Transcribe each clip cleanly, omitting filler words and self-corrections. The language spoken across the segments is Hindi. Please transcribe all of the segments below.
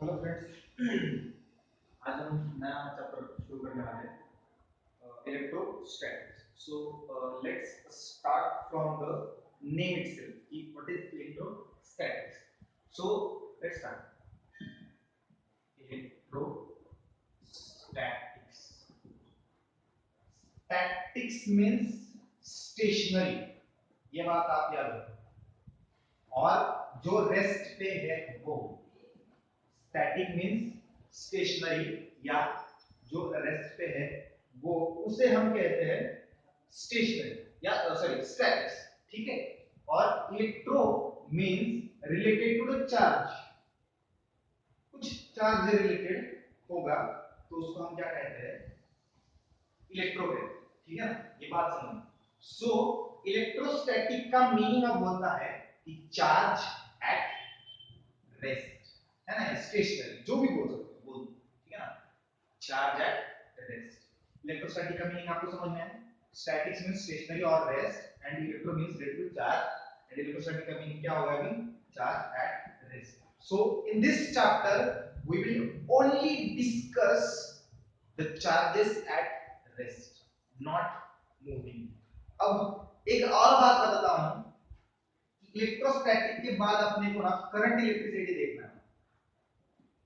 Hello friends. आज हम नया चैप्टर शुरू करने वाले हैं, electrostatics. So let's start from the name itself कि what is electrostatics. So let's start. Electrostatics, statics means stationary, ये बात आप याद रखो। और जो रेस्ट पे है वो स्टैटिक मींस स्टेशनरी, या जो रेस्ट पे है वो उसे हम कहते हैं स्टेशनरी या सॉरी स्टैटिक्स। ठीक है। और electro means related to the charge, कुछ चार्ज रिलेटेड होगा तो उसको हम क्या कहते हैं, इलेक्ट्रो कहते हैं। ठीक है ना, ये बात समझ। सो इलेक्ट्रोस्टैटिक का मीनिंग अब होता है कि चार्ज एट रेस्ट, है ना, स्टेशनरी, जो भी बोल सकते हो बोल, ठीक है ना। चार्ज एट रेस्ट, इलेक्ट्रोस्टैटिक का मीनिंग आपको समझ में है। स्टैटिक्स मींस स्टेशनरी और rest and electro means related to charge and electrostatic का मीनिंग क्या होगा अभी, charge at rest. So in this chapter we will only discuss the charges at rest, not moving. अब एक और बात बताता हूं, इलेक्ट्रोस्टैटिक के बाद अपने को ना करंट इलेक्ट्रिसिटी देखना है।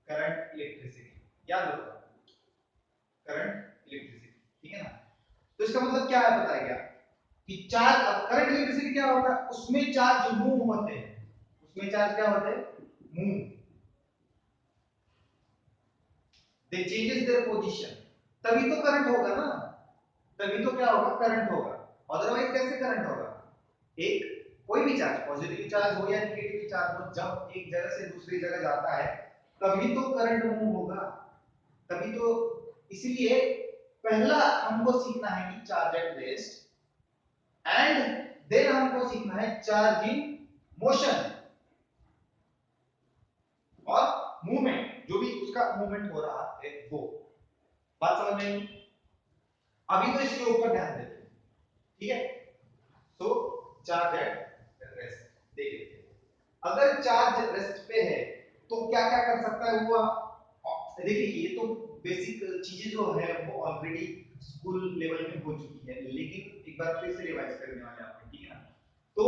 करंट इलेक्ट्रिसिटी याद रखो, करंट इलेक्ट्रिसिटी, ठीक है ना। तो इसका मतलब क्या है, पता है क्या, कि चार्ज, अब करंट इलेक्ट्रिसिटी क्या होता है, उसमें चार्ज मूव होते हैं, उसमें चार्ज क्या होते हैं, move, they changes their position, तभी तो करंट होगा ना, तभी तो क्या होगा, करंट होगा। अदरवाइज कैसे करंट होगा, एक कोई भी चार्ज, पॉजिटिव चार्ज हो या नेगेटिव चार्ज हो, जब एक जगह से दूसरी जगह जाता है तभी तो करंट मूव होगा, तभी तो। इसलिए पहला हमको सीखना है कि charge at rest, and then हमको सीखना है चार्ज इन मोशन और मूवमेंट, जो भी उसका मूवमेंट हो रहा है वो। बात समझ में आई? अभी तो इसके ऊपर ध्यान देते हैं, ठीक है। तो चार्ज एट रेस्ट देखिए, अगर चार्ज रेस्ट पे है तो क्या क्या कर सकता है वो देखिए। ये तो बेसिक चीजें जो है वो ऑलरेडी स्कूल लेवल में हो चुकी है, लेकिन एक बार फिर से रिवाइज करने वाले हैं आपने, ठीक है ना। तो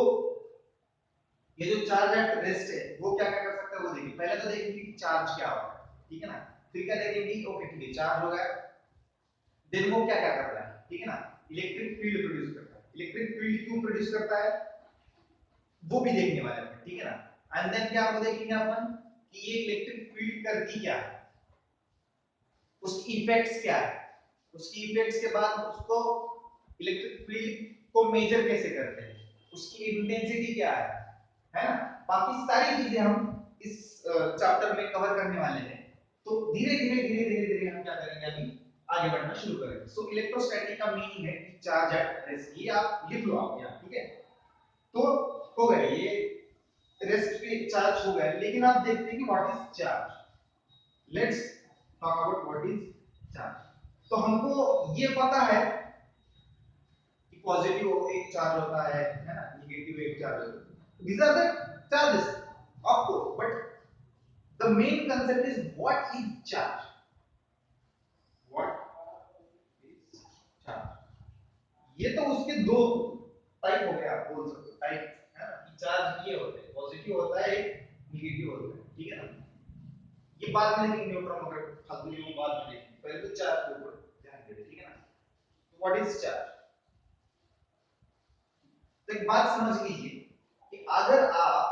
ये जो चार्ज एट रेस्ट है वो क्या क्या कर सकता है वो देखिए। पहले तो देखेंगे कि चार्ज क्या होता है, ठीक है ना। फिर क्या देखेंगे, ओके ठीक है चार्ज हो गया, देन वो क्या क्या करता है, ठीक है ना, इलेक्ट्रिक फील्ड प्रोड्यूस करता है। इलेक्ट्रिक फील्ड क्यों प्रोड्यूस करता है वो भी देखने वाले हैं, ठीक है ना। एंड देन क्या हम देखेंगे अपन कि ये इलेक्ट्रिक फील्ड करती क्या है, उसकी इफेक्ट्स क्या है, उसकी इफेक्ट्स के बाद उसको इलेक्ट्रिक फील्ड को मेजर कैसे करते हैं, उसकी इंटेंसिटी क्या है ना। बाकी सारी चीजें हम इस चैप्टर में कवर करने वाले हैं। तो धीरे धीरे हम क्या करेंगे, अभी आगे बढ़ना शुरू करेंगे। सो इलेक्ट्रोस्टैटिक का मीनिंग है कि चार्ज एट रेस्ट, ये आप लिख लो आप यहाँ, ठीक है। तो हो गए ये रेस्ट पे चार्ज हो गया, लेकिन आप देखते हैं कि what is charge. Let's talk about what is charge. तो हमको ये पता है कि पॉजिटिव एक चार्ज होता है ना, नेगेटिव एक चार्ज होता है, these are the charges of course, but the main concept is what is charge, what is charge। ये तो उसके दो टाइप हो गए, आप बोल सकते हो टाइप, है ना, कि चार्ज ये होते हैं, पॉजिटिव होता है एक नेगेटिव होता है, ठीक है ना। ये बाद में देखेंगे, न्यूट्रॉन वगैरह फालतू ये बाद में देखेंगे, पहले तो चार्ज के ऊपर ध्यान देते, ठीक है ना। तो व्हाट इज चार्ज, तो एक बात समझ लीजिए कि अगर आप,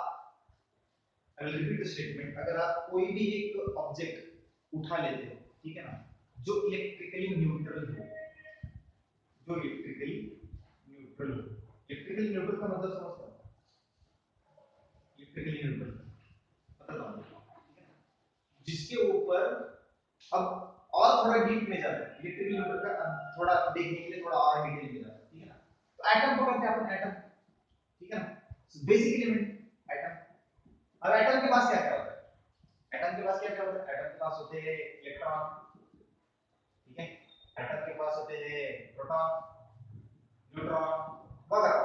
I will repeat the statement, अगर आप कोई भी एक ऑब्जेक्ट उठा लेते हो, ठीक है ना, जो इलेक्ट्रिकली न्यूट्रल हो, जो इलेक्ट्रिकली न्यूट्रल हो, इलेक्ट्रिकली न्यूट्रल का मतलब समझते हो, इलेक्ट्रिकली न्यूट्रल पता ना, ठीक है ना, जिसके ऊपर, अब और थोड़ा डीप में जाते हैं इलेक्ट्रिकल न्यूट्रल का थोड़ा देखने के लिए, थोड़ा और डिटेल में जाते हैं, ठीक है ना। तो एटम को कहते हैं अपन एटम, ठीक है ना, बेसिक एलिमेंट एटम। अब एटम के पास क्या क्या होता है, एटम के पास क्या क्या होता है, एटम के पास होते हैं इलेक्ट्रॉन, ठीक है, एटम के पास होते हैं प्रोटॉन, न्यूट्रॉन वगैरह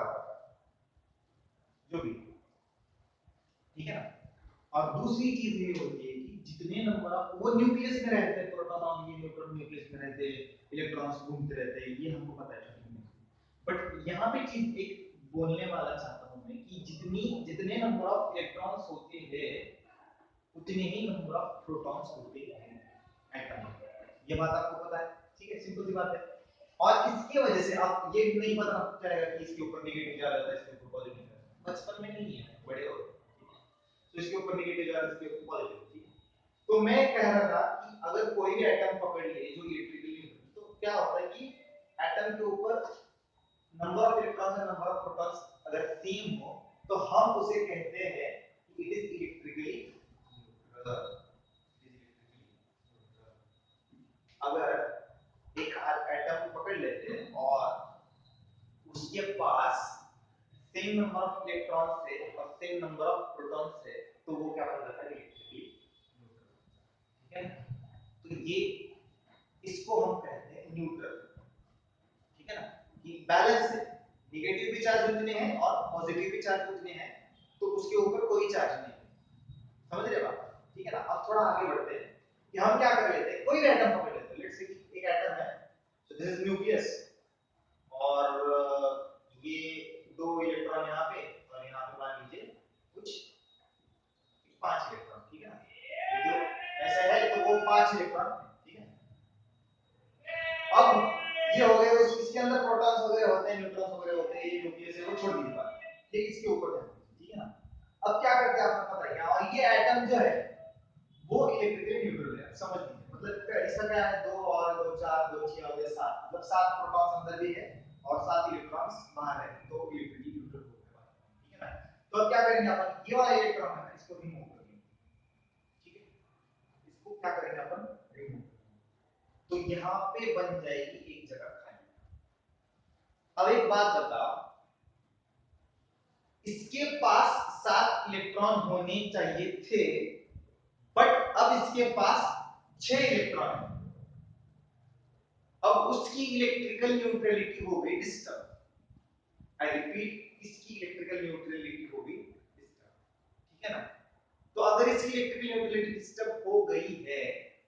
जो भी, ठीक है ना। और दूसरी चीज ये होती है कि जितने नंबर ऑफ वो न्यूक्लियस में रहते हैं, प्रोटॉन और ये न्यूक्लियस में रहते हैं, इलेक्ट्रॉन्स घूमते रहते हैं, ये हमको पता है। बट यहाँ पे चीज एक बोलने वाला चाहता हूँ मैं कि जितने नंबर ऑफ इलेक्ट्रॉन्स होते हैं उतने ही नंबर ऑफ प्रोटॉन्स होते हैं एटम में। ये बात आपको पता है, ठीक है, सिंपल सी बात है। और इसकी वजह से आप ये नहीं पता चलेगा कि इसके ऊपर नेगेटिव चार्ज आता है, इसके ऊपर पॉजिटिव चार्ज, बचपन में नहीं है, बड़े हो तो इसके ऊपर नेगेटिव चार्ज, इसके ऊपर पॉजिटिव, ठीक है। तो मैं कह रहा था कि अगर कोई भी एटम पकड़ लिए जो इलेक्ट्रिकली, तो क्या होता है कि एटम के ऊपर नंबर ऑफ इलेक्ट्रॉन्स और नंबर ऑफ प्रोटॉन्स अगर सेम हो तो हम उसे कहते हैं कि इट इज इलेक्ट्रिकली न्यूट्रल। अगर एक एटम को पकड़ लेते हैं और उसके पास सेम नंबर ऑफ इलेक्ट्रॉन्स है और सेम नंबर ऑफ प्रोटॉन्स है तो वो क्या बन जाता है, इलेक्ट्रिकली न्यूट्रल, ठीक है। तो ये इसको हम कहते हैं न्यूट्रल, ठीक है ना, कि बैलेंस है, नेगेटिव भी चार्ज उतने हैं और पॉजिटिव भी चार्ज उतने हैं, तो उसके ऊपर कोई चार्ज नहीं है। समझ रहे बात, ठीक है ना। अब थोड़ा आगे बढ़ते हैं कि हम क्या कर लेते हैं, कोई भी एटम पकड़ लेते हैं, लेट्स से कि एक एटम है, सो दिस इज न्यूक्लियस, और ये दो इलेक्ट्रॉन यहाँ पे और यहाँ पे मान लीजिए कुछ 5 इलेक्ट्रॉन, ठीक है ना, जो ऐसा है तो वो 5 इलेक्ट्रॉन, ठीक है। अब ये हो गए, इसके अंदर प्रोटॉन्स वगैरह होते हैं, न्यूट्रॉन्स वगैरह होते हैं, ये न्यूक्लियस है वो छोड़ दीजिए बात, ठीक, इसके ऊपर ध्यान दीजिए, ठीक है ना। अब क्या करते हैं आपको पता है, और ये एटम जो है वो इलेक्ट्रिकली न्यूट्रल है, समझ लीजिए, मतलब इसका क्या है, 2 और 2 4 2 6 हो गया 7, मतलब 7 प्रोटॉन्स अंदर भी है और 7 इलेक्ट्रॉन्स बाहर है, तो इलेक्ट्रिकली न्यूट्रल हो गया, ठीक है ना। तो अब क्या करेंगे अपन, ये वाला इलेक्ट्रॉन है इसको रिमूव कर देंगे, ठीक है, इसको क्या करेंगे अपन, रिमूव, तो यहाँ पे बन जाएगी एक जगह खाली। अब एक बात बताओ, इसके पास 7 इलेक्ट्रॉन होने चाहिए थे, बट अब इसके पास 6 इलेक्ट्रॉन है। अब उसकी इलेक्ट्रिकल न्यूट्रलिटी हो गई डिस्टर्ब, आई रिपीट, इसकी इलेक्ट्रिकल न्यूट्रलिटी हो गई डिस्टर्ब, ठीक है ना। तो अगर इसकी इलेक्ट्रिकल न्यूट्रलिटी डिस्टर्ब हो गई है,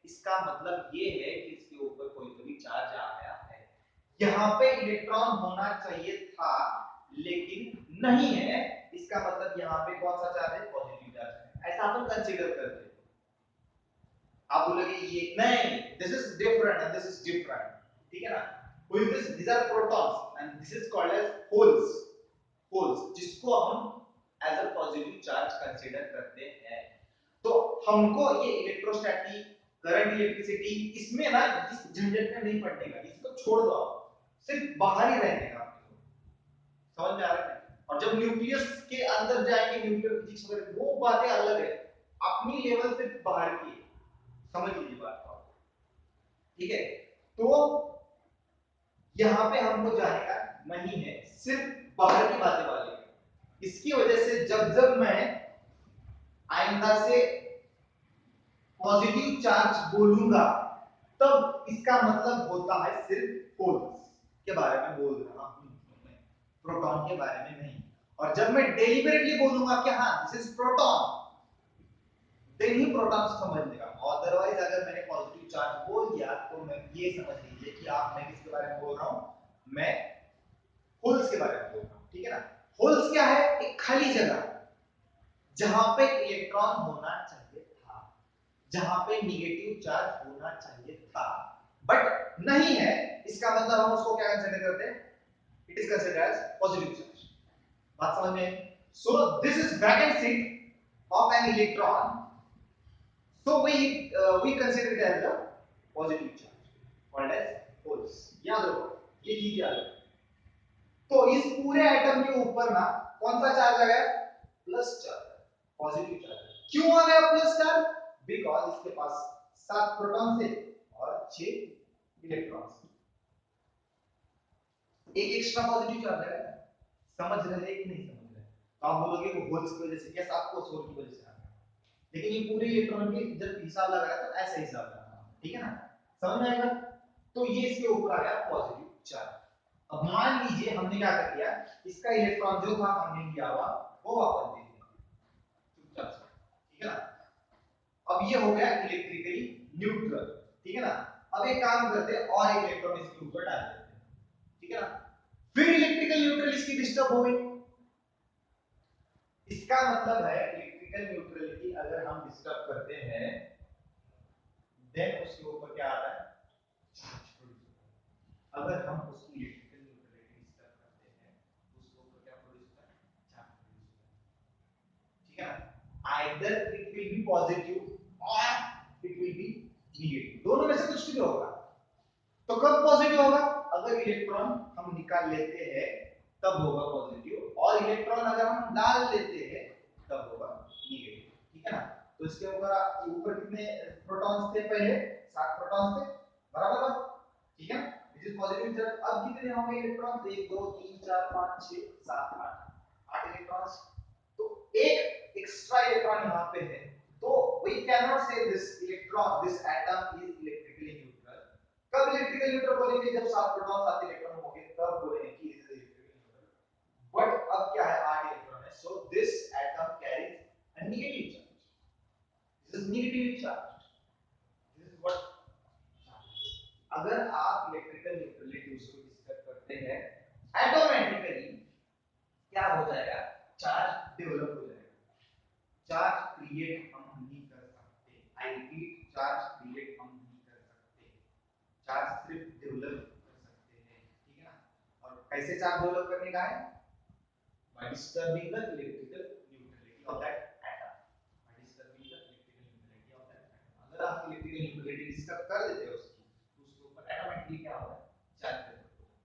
इसका मतलब ये है कि इसके ऊपर कोई तो भी चार्ज आ गया है। यहाँ पे इलेक्ट्रॉन होना चाहिए था लेकिन नहीं है, इसका मतलब यहाँ पे कौन सा चार्ज है, पॉजिटिव चार्ज है, ऐसा अपन कंसीडर करते हैं। आप बोलोगे ये नहीं, this is different and this is different, ठीक है ना। who is this, these are protons and this is called as holes, जिसको हम as a positive charge consider करते हैं। तो हमको ये इलेक्ट्रोस्टैटिक करंट इलेक्ट्रिसिटी इसमें ना इस झंझट में नहीं पड़ने का, इसको छोड़ दो आप, सिर्फ बाहर ही रहने का, समझ में आ रहा है। और जब न्यूक्लियस के अंदर जाएंगे, न्यूक्लियर फिजिक्स वगैरह वो बातें अलग है, अपनी लेवल से बाहर की है, समझ लीजिए बात को, ठीक है। तो यहाँ पे हमको जाने का नहीं है, सिर्फ बाहर की बातें वाली। इसकी वजह से जब जब मैं आइंदा से पॉजिटिव चार्ज बोलूंगा तब इसका मतलब होता है सिर्फ होल्स के बारे में बोल रहा हूं, प्रोटॉन के बारे में नहीं। और जब मैं डेलिबरेटली बोलूंगा कि हाँ this is proton, then he proton समझ लेगा। अदरवाइज अगर मैंने पॉजिटिव चार्ज बोल दिया तो मैं ये समझ लीजिए कि आप, मैं किसके बारे में बोल रहा हूं, मैं होल्स के बारे में बोल रहा हूं, ठीक है ना। होल्स क्या है, एक खाली जगह जहां पे इलेक्ट्रॉन होना चाहिए था, जहां पे नेगेटिव चार्ज होना चाहिए था बट नहीं है, इसका मतलब हम उसको क्या कंसीडर करते हैं, it is considered as positive charge. बात समझ में। So this is vacant seat of an electron, so we consider it as a positive charge called as holes, याद रखो, ये चीज याद रखो। तो इस पूरे एटम के ऊपर ना कौन सा चार्ज आ गया, प्लस चार्ज, पॉजिटिव चार्ज। क्यों आ गया प्लस चार्ज, बिकॉज इसके पास 7 प्रोटॉन थे और 6 इलेक्ट्रॉन, एक एक्स्ट्रा पॉजिटिव चार्ज है। समझ रहे हैं कि नहीं समझ रहे, तो आप बोलोगे वो होल्स की वजह से, यस आपको सोल की वजह से आ गया, लेकिन ये पूरे इलेक्ट्रॉन के जब हिसाब लगाया तो ऐसा हिसाब लगाना, ठीक है ना, समझ में आएगा। तो ये इसके ऊपर आ गया पॉजिटिव चार्ज। अब मान लीजिए हमने क्या कर दिया, इसका इलेक्ट्रॉन जो था हमने लिया हुआ वो वापस दे दिया चुपचाप से, ठीक है ना। अब अब ये हो गया इलेक्ट्रिकली न्यूट्रल, ठीक है ना। अब एक काम करते हैं और एक इलेक्ट्रॉन इसके ऊपर डाल देते हैं, ठीक है ना। फिर इलेक्ट्रिकल न्यूट्रल इसकी डिस्टर्ब हो गई। इसका मतलब है इलेक्ट्रिकल न्यूट्रलिटी अगर हम डिस्टर्ब करते हैं देन उसके ऊपर क्या आता है, चार्ज प्रोड्यूस होता है। अगर हम उसकी इलेक्ट्रिकल न्यूट्रलिटी डिस्टर्ब करते हैं उसके ऊपर क्या प्रोड्यूस होता है, चार्ज प्रोड्यूस होता है, ठीक है ना। Either it will be positive और इट विल बी नेगेटिव, दोनों में से कुछ भी होगा। तो कब पॉजिटिव होगा, अगर इलेक्ट्रॉन हम निकाल लेते हैं तब होगा पॉजिटिव, और इलेक्ट्रॉन अगर हम डाल लेते हैं तब होगा नेगेटिव, ठीक है ना। तो इसके ऊपर कितने प्रोटॉन्स थे, पहले 7 प्रोटॉन्स थे, बराबर बात, ठीक है। This is positive charge. अब कितने होंगे इलेक्ट्रॉन, 1 2 3 4 5 6 7 8 इलेक्ट्रॉन्स। तो एक एक्स्ट्रा इलेक्ट्रॉन यहां पे है, तो वी कैन नॉट से this atom is electrically neutral. कब इलेक्ट्रिकल न्यूट्रल बोलेंगे, जब 7 प्रोटॉन 7 इलेक्ट्रॉन होंगे तब बोलेंगे कि इज इलेक्ट्रिकल न्यूट्रल। बट अब क्या है, 8 इलेक्ट्रॉन है, so this atom carries a negative charge. This is negatively charged. This is what charge is. अगर आप इलेक्ट्रिकल न्यूट्रलिटी उसको डिस्टर्ब करते हैं, ऑटोमेटिकली क्या हो जाएगा, चार्ज डेवलप हो जाएगा। चार्ज क्रिएट हम नहीं कर सकते, आई रिपीट, चार्ज क्रिएट हम नहीं कर सकते, चार्ज सिर्फ डेवलप कर सकते हैं, ठीक है ना। और कैसे चार्ज डेवलप करने का है, by disturbing the electrical neutrality of that atom, by disturbing the electrical neutrality of that atom। अगर आप electrical neutrality डिस्टर्ब कर देते हो उसकी, तो उसके ऊपर ऑटोमेटिकली क्या होगा, चार्ज डेवलप होगा।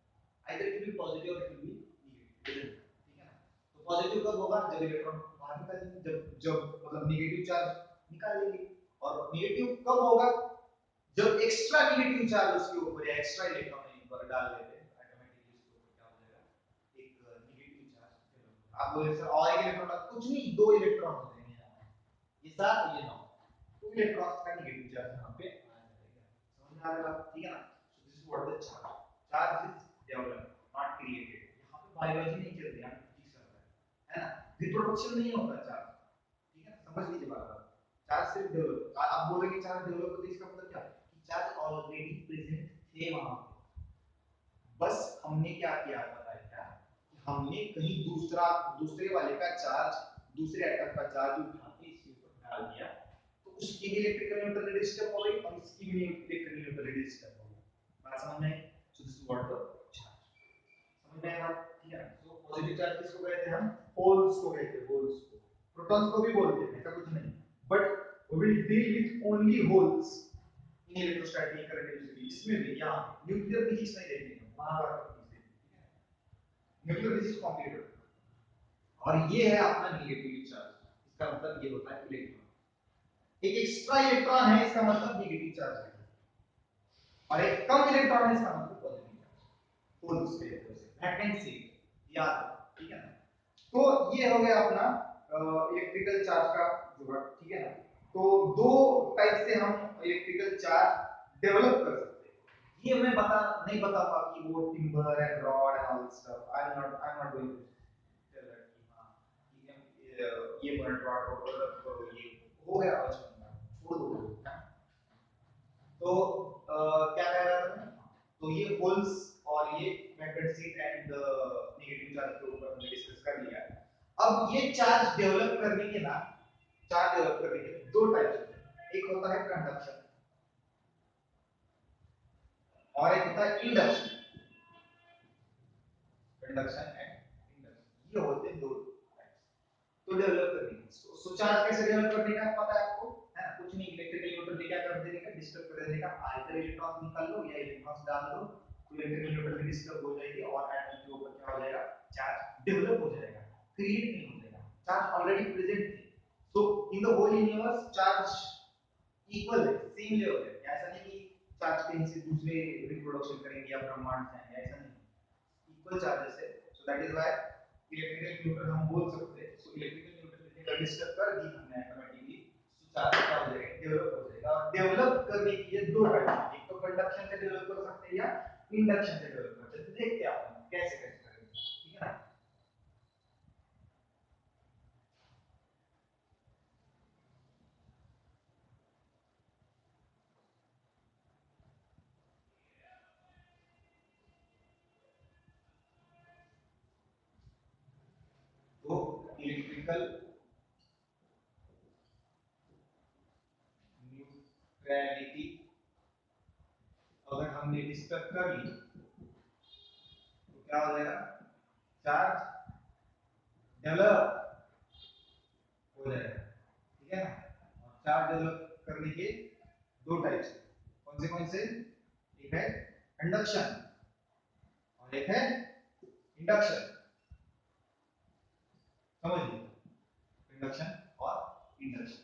either it will be positive or it will be negative, ठीक है ना। तो पॉजिटिव कब होगा, जब इलेक्ट्रॉन बाहर निकालेंगे, जब जब मतलब नेगेटिव चार्ज निकालेंगे। और नेगेटिव कब होगा, जब एक्स्ट्रा नेगेटिव चार्ज उसके ऊपर या एक्स्ट्रा इलेक्ट्रॉन ऊपर डाल देते हैं, ऑटोमेटिकली उसके ऊपर क्या हो जाएगा, एक नेगेटिव चार्ज। आप बोले सर और एक इलेक्ट्रॉन, कुछ नहीं, 2 इलेक्ट्रॉन होते हैं यहाँ, ये 7 ये 9, 2 इलेक्ट्रॉन्स का नेगेटिव चार्ज यहाँ पे आ जाएगा। समझ में आ रहा है बात, ठीक है ना। सो this is what the charge, charge is developed not created. यहाँ पे बायोलॉजी नहीं चल रही है, फिजिक्स चल रहा है ना, रिप्रोडक्शन नहीं होता चार्ज, ठीक है, समझ लीजिए बात। चार्ज सिर्फ डेवलप, आप बोलेंगे चार्ज डेवलप होता है, इसका मतलब क्या, कि चार्ज ऑलरेडी प्रेजेंट थे वहां पे, बस हमने क्या किया पता है क्या, हमने कहीं दूसरे वाले का चार्ज, दूसरे एटम का चार्ज उठा के इसके ऊपर डाल दिया, तो उसकी भी इलेक्ट्रिकल न्यूट्रलिटी डिस्टर्ब हो गई और इसकी भी इलेक्ट्रिकल न्यूट्रलिटी डिस्टर्ब हो गई। बात समझ में आई। So this is what the charge, समझ में आया, ठीक है। सो पॉजिटिव चार्ज किसको कहते हैं हम, होल्स को कहते हैं, होल्स को। प्रोटॉन्स को भी बोलते हैं, ऐसा कुछ नहीं, but we will deal with only holes in electrostatic current electricity। इसमें भी यहाँ न्यूक्लियर फिजिक्स नहीं देखेंगे, वहां पर फिजिक्स देखेंगे, न्यूक्लियर फिजिक्स कॉम्प्लिकेटेड। और ये है अपना नेगेटिव चार्ज, इसका मतलब ये होता है इलेक्ट्रॉन, एक एक्स्ट्रा इलेक्ट्रॉन है इसका मतलब नेगेटिव चार्ज है, और एक कम इलेक्ट्रॉन है इसका मतलब पॉजिटिव चार्ज। होल्स के तरफ से वैकेंसी याद, ठीक है ना। तो ये हो गया अपना इलेक्ट्रिकल चार्ज का जुगाड़, ठीक है ना। तो दो टाइप से हम इलेक्ट्रिकल चार्ज डेवलप कर सकते हैं। ये मैं नहीं बताऊंगा कि वो timber and rod and all stuff, I am not going to tell that कि हां ये बर्ड रॉड को डेवलप करो, ये हो गया बचपन में, छोड़ दो। तो क्या कह रहा था मैं, तो ये होल्स और ये मैग्नेटिक एंड नेगेटिव चार्ज के ऊपर हमने डिस्कस कर लिया। अब ये चार्ज डेवलप करने के ना, चार्ज डेवलप करने के दो टाइप्स होते हैं, एक होता है कंडक्शन और एक होता है इंडक्शन। कंडक्शन एंड इंडक्शन, ये होते हैं दो टाइप्स। तो डेवलप करने के, सो चार्ज कैसे डेवलप करने का पता है आपको, है ना। कुछ नहीं, इलेक्ट्रिकल न्यूट्रलिटी क्या कर देने का, डिस्टर्ब कर देने का। आइदर इलेक्ट्रॉन्स निकाल लो या इलेक्ट्रॉन्स डाल दो, तो इलेक्ट्रिकल न्यूट्रलिटी डिस्टर्ब हो जाएगी और एटम के ऊपर क्या हो जाएगा, चार्ज डेवलप हो जाएगा, क्रिएट नहीं हो जाएगा। चार्ज ऑलरेडी प्रेजेंट थे। So in the whole universe charge equal है, same level है। ऐसा नहीं कि चार्ज कहीं से दूसरे रिप्रोडक्शन करेंगे या ब्रह्मांड से आएंगे, ऐसा नहीं। इक्वल चार्जेस है, so that is why electrical neutral हम बोल सकते हैं। so इलेक्ट्रिकल न्यूट्रलिटी का डिस्टर्ब कर दी हमने ऑटोमेटिकली, so चार्ज क्या हो जाएगा, डेवलप हो जाएगा। और डेवलप करने की ये दो टाइप है, एक तो कंडक्शन से डेवलप कर सकते हैं या इंडक्शन से डेवलप कर सकते हैं। देखते हैं आप कैसे कैसे करेंगे, ठीक है ना। इलेक्ट्रिकल न्यूट्रलिटी अगर हमने डिस्टर्ब कर ली तो क्या हो जाएगा, चार्ज डेवलप हो जाएगा, ठीक है ना। और चार्ज डेवलप करने के दो टाइप्स, कौन से, एक है कंडक्शन और एक है इंडक्शन, समझिए, कंडक्शन और इंडक्शन।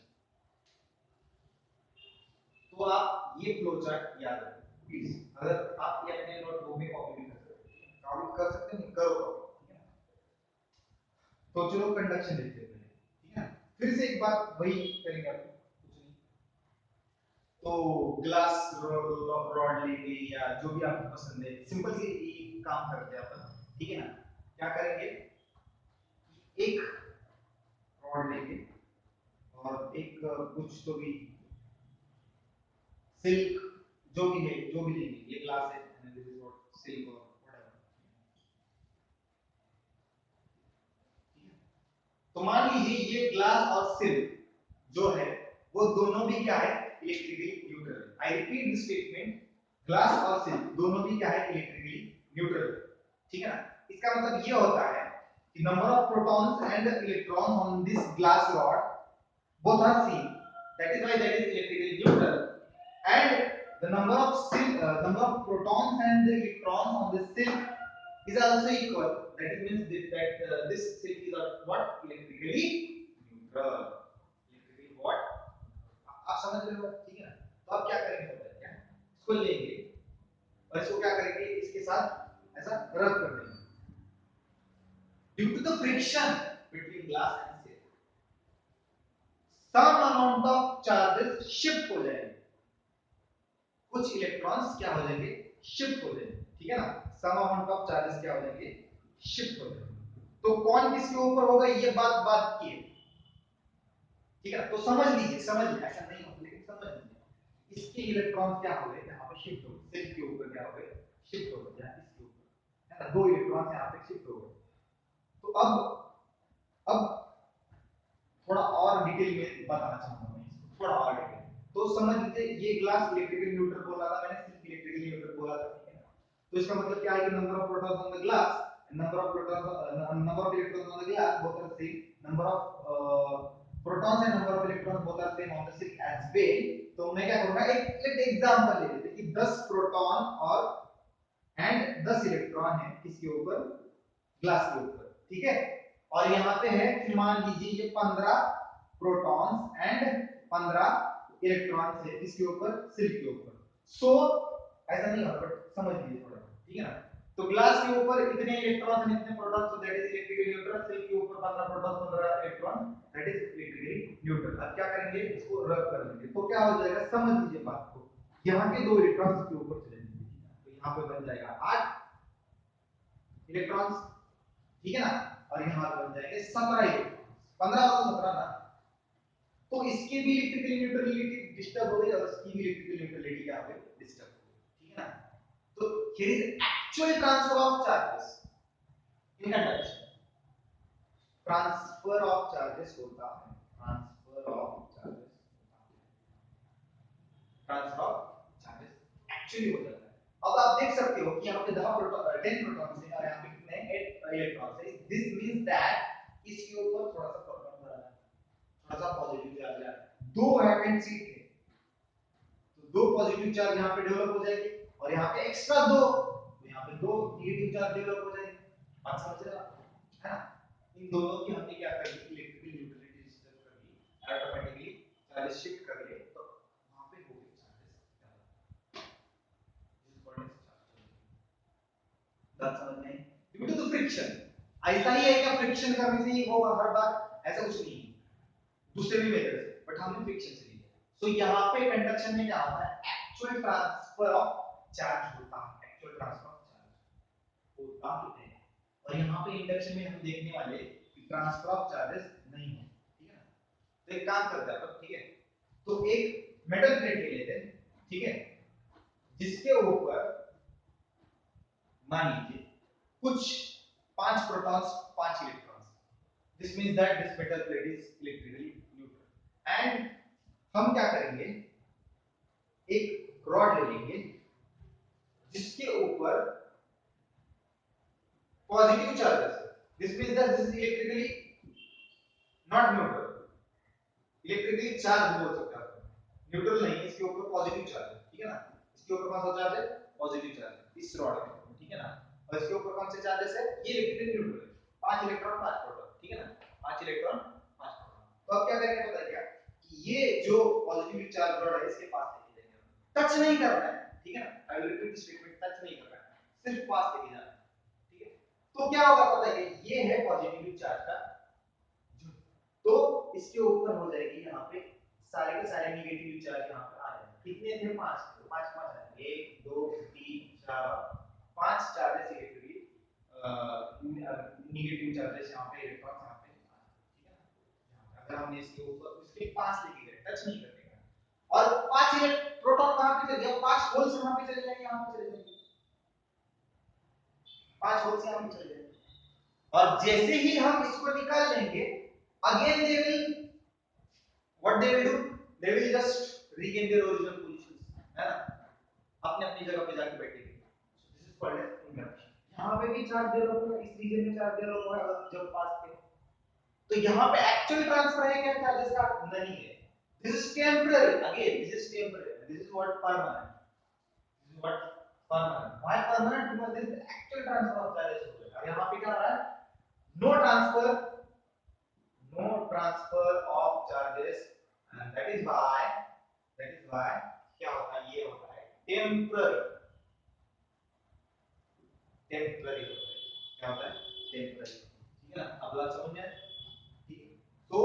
तो आप ये फ्लो चार्ट याद रखें प्लीज, अगर आप ये अपने नोटबुक में कॉपी भी कर सकते हैं, करो कॉपी, ठीक है। तो चलो कंडक्शन देखते हैं, ठीक है। फिर से एक बात वही करेंगे आप, कुछ नहीं, तो ग्लास रॉड लेंगे या जो भी आपको पसंद है, सिंपल सी काम करते हैं अपन, ठीक है ना। क्या करेंगे, एक रॉड लेंगे और एक कुछ तो भी सिल्क, जो भी है, जो भी लेंगे, ये ग्लास है and this is what silk और व्हाटएवर, ठीक है। तो मान लीजिए ये ग्लास और सिल्क जो है वो दोनों भी क्या है, इलेक्ट्रिकली न्यूट्रल है। I repeat this statement, glass और सिल्क दोनों भी क्या है, इलेक्ट्रिकली न्यूट्रल, ठीक है ना। इसका मतलब ये होता है कि number of protons and electrons on this glass rod both are same, that is why that is electrically neutral, and the number of protons and the electrons on this silk is also equal, that means this silk is what, electrically neutral, electrically what, आप समझ रहे हो, ठीक है ना। तो आप क्या करेंगे पता है क्या, इसको लेंगे और इसको क्या करेंगे, इसके साथ ऐसा रब कर देंगे, due to the friction between glass and silk some amount of charges shift हो जाएंगे, कुछ इलेक्ट्रॉन्स क्या हो जाएंगे, शिफ्ट हो जाएंगे, ठीक है ना। सम अमाउंट ऑफ चार्जेस क्या हो जाएंगे, शिफ्ट हो जाएंगे। तो कौन किसके ऊपर होगा, ये बात की है, ठीक है। तो समझ लीजिए, ऐसा नहीं होता लेकिन समझ लीजिए, इसके इलेक्ट्रॉन्स क्या हो गए, यहाँ पे शिफ्ट हो गए, सिल्क के ऊपर क्या हो गए, शिफ्ट हो गए, या इसके ऊपर, है ना, दो इलेक्ट्रॉन्स यहाँ पे शिफ्ट हो गए। तो अब थोड़ा और डिटेल में बताना चाहूंगा मैं इसको, थोड़ा और डिटेल। तो समझ लीजिए ये ग्लास इलेक्ट्रिकली न्यूट्रल बोला था मैंने, सिर्फ इलेक्ट्रिकली न्यूट्रल बोला था, ठीक है ना। तो इसका मतलब क्या है कि number of protons on the glass, number of electrons on the glass both are same, number of protons and number of electrons both are same on the silk as well। तो मैं क्या करूंगा, एक एग्जांपल ले लेते हैं कि 10 प्रोटॉन और एंड 10 इलेक्ट्रॉन है किसके ऊपर, ग्लास के ऊपर, ठीक है। और यहाँ पे है कि मान लीजिए ये 15 प्रोटॉन्स एंड 15 इलेक्ट्रॉन्स है किसके ऊपर, सिल्क के ऊपर। सो ऐसा नहीं होगा, बट समझ लीजिए थोड़ा, ठीक है ना। तो ग्लास के ऊपर इतने इलेक्ट्रॉन्स एंड इतने protons, so that is electrically neutral. Silk के ऊपर 15 protons 15 electron, that is electrically neutral. अब क्या करेंगे, इसको रब कर देंगे, तो क्या हो जाएगा, समझ लीजिए बात को, यहाँ के दो इलेक्ट्रॉन्स के ऊपर चले जाएंगे, तो यहाँ पे बन जाएगा 8 इलेक्ट्रॉन्स, ठीक है ना। और यहाँ पे बन जाएंगे 17 इलेक्ट्रॉन, 15 और 17 ना। तो इसके भी इलेक्ट्रिकल न्यूट्रलिटी डिस्टर्ब हो गई और इसकी भी इलेक्ट्रिकल न्यूट्रलिटी यहाँ पे डिस्टर्ब हो गई, ठीक है ना। तो here is actual transfer of charges in conduction, transfer of charges होता है, transfer of charges transfer of charges actually हो जाता है। अब आप देख सकते हो कि यहाँ पे 10 प्रोटॉन 10 प्रोटॉन है और यहाँ पे कितने 8 इलेक्ट्रॉन है। दिस मींस दैट इसके ऊपर थोड़ा सा प्रोटॉन बढ़ा है, थोड़ा सा पॉजिटिव चार्ज है, दो वैकेंट सीट है, तो दो पॉजिटिव चार्ज यहाँ पे डेवलप हो जाएगी और यहाँ पे एक्स्ट्रा दो, तो यहाँ पे दो नेगेटिव चार्ज डेवलप हो जाएंगे। बात समझ रहे हो आप, है ना। इन दोनों की हमने क्या कर दी, इलेक्ट्रिकल न्यूट्रलिटी डिस्टर्ब कर दी, ऑटोमेटिकली चार्ज शिफ्ट कर लिए, तो वहां पे हो गए चार्जेस, इस बॉडी से चार्ज। बात समझ में आई, ड्यू टू द फ्रिक्शन। ऐसा ही है क्या, फ्रिक्शन करने से ही होगा हर बार, ऐसा कुछ नहीं, दूसरे भी मेथड से, बट हमने फ्रिक्शन से लिया। सो यहाँ पे कंडक्शन में क्या होता है, एक्चुअल ट्रांसफर ऑफ चार्ज होता है, एक्चुअल ट्रांसफर ऑफ चार्ज होता है। और यहाँ पे इंडक्शन में हम देखने वाले कि ट्रांसफर ऑफ चार्जेस नहीं है, ठीक है ना। तो एक काम करते हैं अपन, ठीक है। तो एक मेटल प्लेट ले लेते हैं, ठीक है, जिसके ऊपर मान लीजिए कुछ 5 protons 5 electrons, this means that this metal plate is electrically neutral. And हम क्या करेंगे, एक रॉड ले लेंगे जिसके ऊपर पॉजिटिव चार्जेस है, this means that this is electrically not neutral, electrically charge बोल सकते हैं आप, न्यूट्रल नहीं, इसके ऊपर पॉजिटिव चार्ज है, ठीक है ना, इसके ऊपर कौन सा चार्ज है, पॉजिटिव चार्ज इस रॉड के ऊपर, ठीक है ना, और इसके ऊपर कौन से चार्जेस है, ये इलेक्ट्रिकली न्यूट्रल है, 5 इलेक्ट्रॉन 5 प्रोटॉन, ठीक है ना, 5 इलेक्ट्रॉन 5 प्रोटॉन। तो अब क्या करेंगे पता है क्या, कि ये जो पॉजिटिव चार्ज रॉड है इसके पास लेके जाएंगे, टच नहीं करना है, ठीक है ना, I will repeat this statement, touch नहीं करना है, सिर्फ पास लेके जाना है, ठीक है। तो क्या होगा पता है, ये है पॉजिटिव चार्ज का, तो इसके ऊपर हो जाएगी यहाँ पे सारे के सारे नेगेटिव चार्ज यहाँ पे आ जाएंगे, कितने थे, 5, तो 5 5 आएंगे, 1 2 3 4 5 चार्जेस इलेक्ट्रिकली नेगेटिव चार्जेस यहाँ पे इलेक्ट्रॉन यहाँ पे, ठीक है ना, अगर हमने इसके ऊपर इसके पास लेके गए, टच नहीं करने का, और 5 प्रोटॉन कहाँ पे चले गए, 5 होल्स कहाँ पे चले जाएंगे, यहाँ पे चले जाएंगे, 5 होल्स यहाँ पे चले जाएंगे, और जैसे ही हम इसको निकाल लेंगे, again they will, what they will do, they will just regain their original positions, है ना, अपने अपनी जगह पे जाके बैठेंगे, this is called as induction. यहाँ पे भी चार्ज डेवलप होगा, इस रीजन में चार्ज डेवलप होगा जब पास थे, तो यहाँ पे एक्चुअल ट्रांसफर है क्या चार्जेस का, नहीं है, this is temporary, again this is temporary, this is what permanent, this is what permanent, why permanent, because this actual transfer of charges हो गया, यहाँ पे क्या हो रहा है, no transfer, no transfer of charges, and that is why क्या होता है, ये होता है टेम्पररी, टेम्पररी होता है, क्या होता है, टेम्पररी, ठीक है ना, अब बात समझ में आई, ठीक है। तो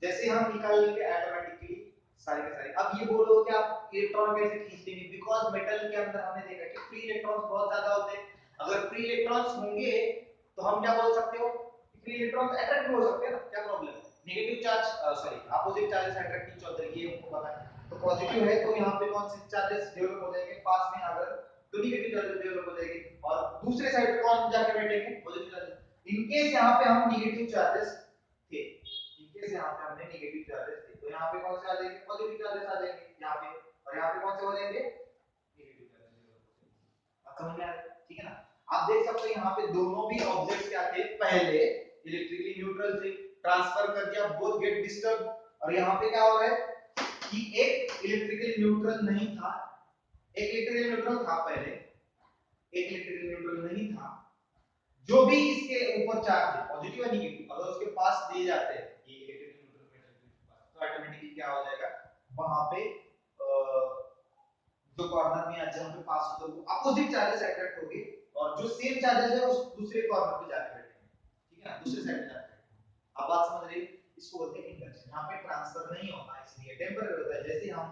जैसे हम निकाल लेंगे ऑटोमेटिकली सारे के सारे, अब ये बोलो कि आप इलेक्ट्रॉन कैसे खींच लेंगे, बिकॉज मेटल के अंदर हमने देखा कि फ्री इलेक्ट्रॉन्स बहुत ज्यादा होते हैं, अगर फ्री इलेक्ट्रॉन्स होंगे तो हम क्या बोल सकते हो, फ्री इलेक्ट्रॉन्स अट्रैक्ट हो सकते हैं ना, क्या प्रॉब्लम है, negative charge sorry opposite charges attracting होते हैं, ये हमको पता है, तो पॉजिटिव है तो यहाँ पे कौन से चार्जेस डेवलप हो जाएंगे पास में, अगर तो नेगेटिव चार्जेस डेवलप हो जाएंगे, और दूसरे साइड पे कौन जाके बैठेंगे, पॉजिटिव चार्जेस, इन केस यहाँ पे हम नेगेटिव चार्जेस थे, इनकेस यहाँ पे हमने नेगेटिव चार्जेस थे, तो यहाँ पे कौन से आ जाएंगे, पॉजिटिव चार्जेस आ जाएंगे यहाँ पे, और यहाँ पे कौन से हो जाएंगे, नेगेटिव चार्जेस, आप समझ में आ रहा है, ठीक है ना, आप देख सकते हैं यहाँ पे दोनों भी ऑब्जेक्ट्स क्या थे, पहले इलेक्ट्रिकली न्यूट्रल थे, ट्रांसफर कर दिया, बोथ गेट डिस्टर्ब, और यहाँ पे क्या हो रहा है कि एक इलेक्ट्रिकली न्यूट्रल नहीं था, एक इलेक्ट्रिकली न्यूट्रल था पहले, एक इलेक्ट्रिकली न्यूट्रल नहीं था, जो भी इसके ऊपर चार्ज है पॉजिटिव या नेगेटिव अगर उसके पास दिए जाते हैं ये इलेक्ट्रिकल न्यूट्रल मेटल के पास, तो ऑटोमेटिकली क्या हो जाएगा, वहां पे जो कॉर्नर में या जहां पे पास होता है वो अपोजिट चार्जेस अट्रैक्ट होंगे, और जो सेम चार्जेस है उस दूसरे कॉर्नर पे जाके बैठेंगे, ठीक है ना, दूसरे साइड पे जाके बैठेंगे। अब बात समझ रही, इसको बोलते हैं इंडक्शन, यहाँ पे ट्रांसफर नहीं होता इसलिए टेम्पररी होता है, जैसे हम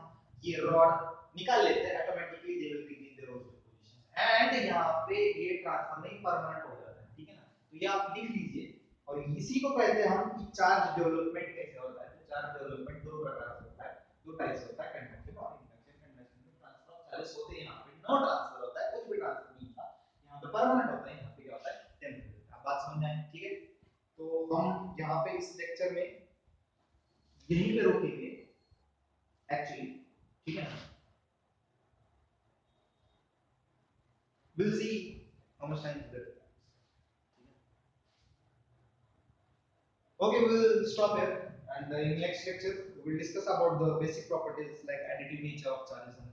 ये रॉड निकाल लेते हैं automatically they will regain their original position, and यहाँ पे ये ट्रांसफर नहीं परमानेंट हो जाता है, ठीक है ना, तो ये आप लिख लीजिए, और इसी को कहते हैं हम कि चार्ज डेवलपमेंट कैसे होता है, तो चार्ज डेवलपमेंट दो प्रकार से होता है, दो टाइप्स होता है, कंडक्शन और इंडक्शन, कंडक्शन में ट्रांसफर ऑफ चार्जेस होते हैं, यहाँ पे नो ट्रांसफर होता है, कुछ भी ट्रांसफर नहीं होता, यहाँ पे परमानेंट होता है, यहाँ पे क्या होता है टेम्परेरी, अब बात समझ में आई, ठीक है, तो हम यहाँ पे इस लेक्चर में यहीं पे रोकेंगे एक्चुअली, ठीक है, we'll see how much time is there, okay, we'll stop here, and in next lecture we'll discuss about the basic properties like additive nature of charges and